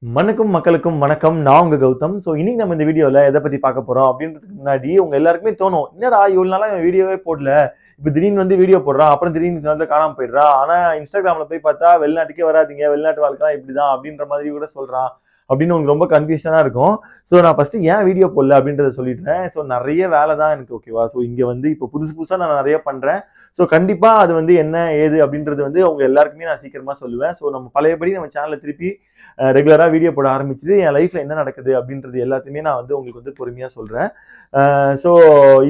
மக்களுக்கும் வணக்கம். நான் உங்க கௌதம். ஸோ இன்னைக்கு நம்ம இந்த வீடியோல எதை பத்தி பார்க்க போறோம் அப்படின்றதுக்கு முன்னாடி உங்க எல்லாருக்குமே தோணும், என்னடா இவ்வளவு நாளா இவன் வீடியோவே போடல, இப்ப திடீர்னு வந்து வீடியோ போடுறான், அப்புறம் திடீர்னு நேரத்துல காணாம போயிடுறா, ஆனா இன்ஸ்டாகிராம்ல போய் பார்த்தா வெளிநாட்டுக்கே வராதீங்க, வெளிநாட்டு வாழ்க்கை தான் இப்படிதான் அப்படின்ற மாதிரி கூட சொல்றான் அப்படின்னு உங்களுக்கு ரொம்ப கன்ஃபியூஷனா இருக்கும். ஸோ நான் ஃபர்ஸ்ட் ஏன் வீடியோ போடல அப்படின்றத சொல்லிடுறேன். ஸோ நிறைய வேலை தான் எனக்கு, ஓகேவா. ஸோ இங்க வந்து இப்போ புதுசா நான் நிறைய பண்றேன். ஸோ கண்டிப்பா அது வந்து என்ன ஏது அப்படின்றது வந்து அவங்க எல்லாருக்குமே நான் சீக்கிரமா சொல்லுவேன். ஸோ நம்ம பழையபடி நம்ம சேனலை திருப்பி ரெகுலரா வீடியோ போட ஆரம்பிச்சுட்டு என் லைஃப்ல என்ன நடக்குது அப்படின்றது எல்லாத்தையுமே நான் வந்து உங்களுக்கு வந்து பொறுமையா சொல்றேன். ஸோ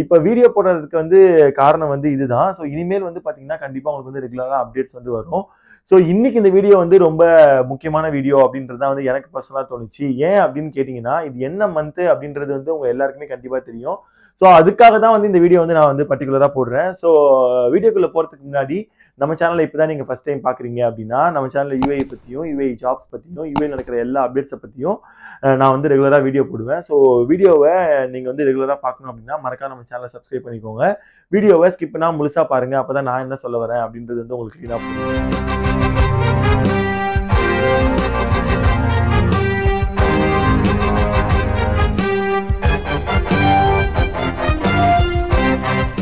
இப்போ வீடியோ போடுறதுக்கு வந்து காரணம் வந்து இதுதான். ஸோ இனிமேல் வந்து பாத்தீங்கன்னா கண்டிப்பா உங்களுக்கு வந்து ரெகுலரா அப்டேட்ஸ் வந்து வரும். ஸோ இன்னைக்கு இந்த வீடியோ வந்து ரொம்ப முக்கியமான வீடியோ அப்படின்றத வந்து எனக்கு பர்சனலா தோணுச்சு. ஏன் அப்படின்னு கேட்டீங்கன்னா, இது என்ன மந்த் அப்படின்றது வந்து உங்க எல்லாருக்குமே கண்டிப்பா தெரியும். ஸோ அதுக்காக தான் வந்து இந்த வீடியோ வந்து நான் வந்து பர்டிகுலரா போடுறேன். ஸோ வீடியோக்குள்ள போறதுக்கு முன்னாடி நம்ம சேனலை இப்பதான் நீங்க ஃபர்ஸ்ட் டைம் பாக்குறீங்க அப்படின்னா, நம்ம சேனல்ல யூஏஇ பத்தியும், யூஏஇ ஜாப்ஸ் பத்தியும், யூஏஇ நடக்கிற எல்லா அப்டேட்ஸை பத்தியும் நான் வந்து ரெகுலரா வீடியோ போடுவேன். ஸோ வீடியோவை நீங்க வந்து ரெகுலரா பார்க்கணும் அப்படின்னா மறக்காம நம்ம சேனலை சப்ஸ்கிரைப் பண்ணிக்கோங்க. வீடியோவை ஸ்கிப் பண்ணா முழுசா பாருங்க, அப்பதான் நான் என்ன சொல்ல வரேன் அப்படின்றது வந்து உங்களுக்கு கிளீனா புரியும்.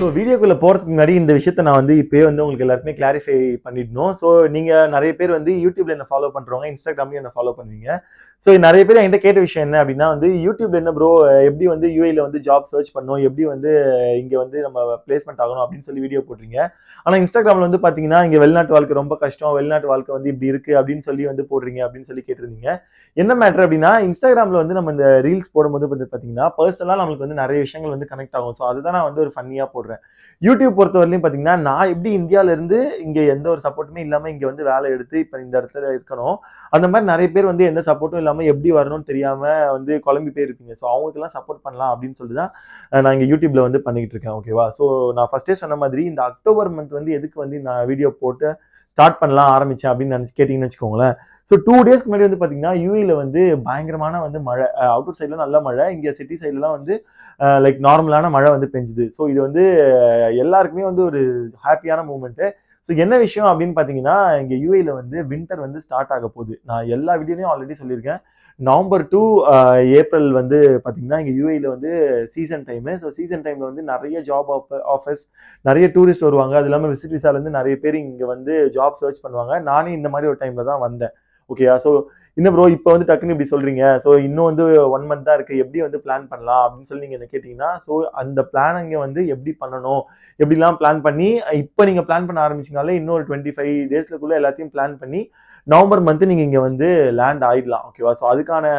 ஸோ வீடியோக்குள்ள போறதுக்கு முன்னாடி இந்த விஷயத்த நான் வந்து இப்போயே வந்து உங்களுக்கு எல்லாருக்குமே கிளாரிஃபை பண்ணிடணும். ஸோ நீங்க நிறைய பேர் வந்து யூடியூப்ல என்ன ஃபாலோ பண்றவங்க, இன்ஸ்டாகிராம்லயும் என்ன ஃபாலோ பண்ணுவீங்க. ஸோ நிறைய பேர் என்கிட்ட கேட்ட விஷயம் என்ன அப்படின்னா வந்து, யூடியூப்ல என்ன ப்ரோ, எப்படி வந்து யூஏல வந்து ஜாப் சர்ச் பண்ணணும், எப்படி வந்து இங்க வந்து நம்ம பிளேஸ்மெண்ட் ஆகணும் அப்படின்னு சொல்லி வீடியோ போடுறீங்க. ஆனா இன்ஸ்டாகிராம்ல வந்து பாத்தீங்கன்னா இங்க வெளிநாட்டு வாழ்க்கை ரொம்ப கஷ்டம், வெளிநாட்டு வாழ்க்கை வந்து இப்படி இருக்கு அப்படின்னு சொல்லி வந்து போடுறீங்க அப்படின்னு சொல்லி கேட்டிருந்தீங்க. என்ன மேட்டர் அப்படின்னா, இன்ஸ்டாகிராம்ல வந்து நம்ம இந்த ரீல்ஸ் போடும்போது வந்து பாத்தீங்கன்னா பர்சனலா நம்மளுக்கு வந்து நிறைய விஷயங்கள் வந்து கனெக்ட் ஆகும். ஸோ அதுதான் நான் வந்து ஒரு ஃபன்னியா போடுறேன். யூடியூப் பொறுத்தவரையிலும் பாத்தீங்கன்னா, நான் எப்படி இந்தியால இருந்து இங்க எந்த ஒரு சப்போர்ட்டுமே இல்லாம இங்க வந்து வேலை எடுத்து இப்ப இந்த இடத்துல இருக்கணும், அந்த மாதிரி நிறைய பேர் வந்து எந்த சப்போர்ட்டும் இல்லாம எப்படி வரணும்னு தெரியாம வந்து குழம்பி போயிருப்பீங்க. ஸோ அவங்களுக்கு எல்லாம் சப்போர்ட் பண்ணலாம் அப்படின்னு சொல்லிதான் நான் இங்க யூடியூப்ல வந்து பண்ணிட்டு இருக்கேன், ஓகேவா. ஸோ நான் ஃபர்ஸ்டே சொன்ன மாதிரி இந்த அக்டோபர் மந்த் வந்து எதுக்கு வந்து நான் வீடியோ போட்டு ஸ்டார்ட் பண்ணலாம் ஆரம்பிச்சேன் அப்படின்னு கேட்டீங்கன்னு வச்சுக்கோங்களேன். ஸோ 2 டேஸ்க்கு முன்னாடி வந்து பாத்தீங்கன்னா யூஏல வந்து பயங்கரமான வந்து மழை, அவுட்டர் சைட்ல நல்ல மழை, இங்க சிட்டி சைட்லாம் வந்து லைக் நார்மலான மழை வந்து பெஞ்சுது. ஸோ இது வந்து எல்லாருக்குமே வந்து ஒரு ஹாப்பியான மூமெண்ட். ஸோ என்ன விஷயம் அப்படின்னு பாத்தீங்கன்னா, இங்க யூஏல வந்து வின்டர் வந்து ஸ்டார்ட் ஆக போகுது. நான் எல்லா வீடியோலையும் ஆல்ரெடி சொல்லியிருக்கேன். நவம்பர் டு ஏப்ரல் வந்து பாத்தீங்கன்னா இங்க யூஏல வந்து சீசன் டைம். ஸோ சீசன் டைம்ல வந்து நிறைய ஜாப் ஆஃபர்ஸ், நிறைய டூரிஸ்ட் வருவாங்க. அது இல்லாமல் விசிட் விசால இருந்து நிறைய பேர் இங்க வந்து ஜாப் சர்ச் பண்ணுவாங்க. நானே இந்த மாதிரி ஒரு டைம்ல தான் வந்தேன், ஓகேயா. ஸோ என்ன ப்ரோ இப்போ வந்து டக்குன்னு இப்படி சொல்றீங்க, ஸோ இன்னும் வந்து 1 மந்த் தான் இருக்கு, எப்படி வந்து பிளான் பண்ணலாம் அப்படின்னு சொல்லி நீங்க என்ன கேட்டீங்கன்னா, ஸோ அந்த பிளானிங்க வந்து எப்படி பண்ணணும், எப்படிலாம் பிளான் பண்ணி இப்போ நீங்க பிளான் பண்ண ஆரம்பிச்சிங்கனாலே இன்னும் ஒரு 25 டேஸ்க்குள்ள எல்லாத்தையும் பிளான் பண்ணி நவம்பர் மந்த் நீங்க இங்க வந்து லேண்ட் ஆயிடலாம், ஓகேவா. ஸோ அதுக்கான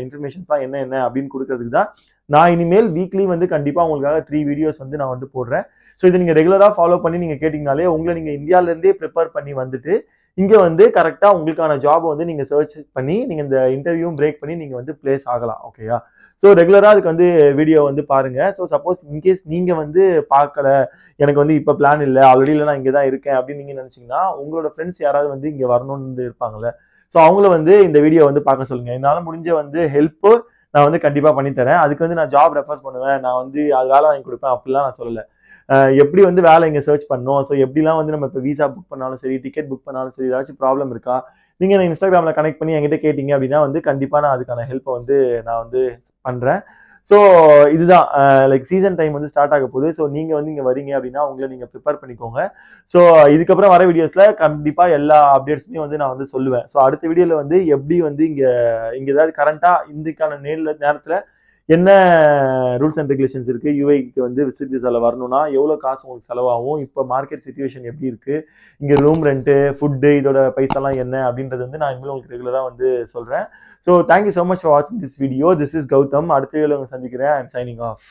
இன்ஃபர்மேஷன் தான் என்ன அப்படின்னு கொடுக்கறதுக்கு தான் நான் இனிமேல் வீக்லி வந்து கண்டிப்பா உங்களுக்காக 3 வீடியோஸ் வந்து நான் வந்து போடுறேன். ஸோ இதை நீங்க ரெகுலரா ஃபாலோ பண்ணி நீங்க கேட்டீங்கனாலே உங்களை நீங்க இந்தியால இருந்தே ப்ரிப்பேர் பண்ணி வந்துட்டு இங்க வந்து கரெக்டா உங்களுக்கான ஜாப் வந்து நீங்க சர்ச் பண்ணி நீங்க இந்த இன்டர்வியூவும் பிரேக் பண்ணி நீங்க வந்து பிளேஸ் ஆகலாம், ஓகேயா. ஸோ ரெகுலரா அதுக்கு வந்து வீடியோ வந்து பாருங்க. ஸோ சப்போஸ் இன்கேஸ் நீங்க வந்து பார்க்கல, எனக்கு வந்து இப்போ பிளான் இல்லை, ஆல்ரெடி இல்லை நான் இங்கே தான் இருக்கேன் அப்படின்னு நீங்க நினைச்சீங்கன்னா, உங்களோட ஃப்ரெண்ட்ஸ் யாராவது வந்து இங்க வரணும்னு இருப்பாங்கல்ல, ஸோ அவங்கள வந்து இந்த வீடியோ வந்து பார்க்க சொல்லுங்க. என்னால முடிஞ்ச வந்து ஹெல்ப் நான் வந்து கண்டிப்பா பண்ணி தரேன். அதுக்கு வந்து நான் ஜாப் ரெஃபர் பண்ணுவேன், நான் வந்து அது வேலை வாங்கி கொடுப்பேன் அப்படிலாம் நான் சொல்லலை. எப்படி வந்து வேலை இங்கே சர்ச் பண்ணணும், ஸோ எப்படிலாம் வந்து நம்ம இப்போ விசா புக் பண்ணாலும் சரி, டிக்கெட் புக் பண்ணாலும் சரி, ஏதாச்சும் ப்ராப்ளம் இருக்கா, நீங்கள் நான் இன்ஸ்டாகிராமில் கனெக்ட் பண்ணி என்கிட்ட கேட்டீங்க அப்படின்னா வந்து கண்டிப்பாக நான் அதுக்கான ஹெல்ப்பை வந்து நான் வந்து பண்ணுறேன். ஸோ இதுதான் லைக் சீசன் டைம் வந்து ஸ்டார்ட் ஆக போகுது. ஸோ நீங்கள் வந்து இங்கே வரீங்க அப்படின்னா உங்களை நீங்கள் ப்ரிப்பேர் பண்ணிக்கோங்க. ஸோ இதுக்கப்புறம் வர வீடியோஸில் கண்டிப்பாக எல்லா அப்டேட்ஸுமே வந்து நான் வந்து சொல்லுவேன். ஸோ அடுத்த வீடியோவில் வந்து எப்படி வந்து இங்கே ஏதாவது கரண்ட்டாக இந்திக்கான நேரத்தில் என்ன ரூல்ஸ் அண்ட் ரெகுலேஷன்ஸ் இருக்கு, யூஏக்கு வந்து விசிட் விசால வரணும்னா எவ்வளவு காசு உங்களுக்கு செலவாகும், இப்போ மார்க்கெட் சிச்சுவேஷன் எப்படி இருக்கு, இங்க ரூம் ரெண்ட், ஃபுட்டு, இதோட பைசாலாம் என்ன அப்படின்றது வந்து நான் இனிமேல் உங்களுக்கு ரெகுலரா வந்து சொல்றேன். So thank you so much for வாட்சிங் this video. This is Gautham. அடுத்த வீடியோல உங்களை சந்திக்கிறேன். I am signing of.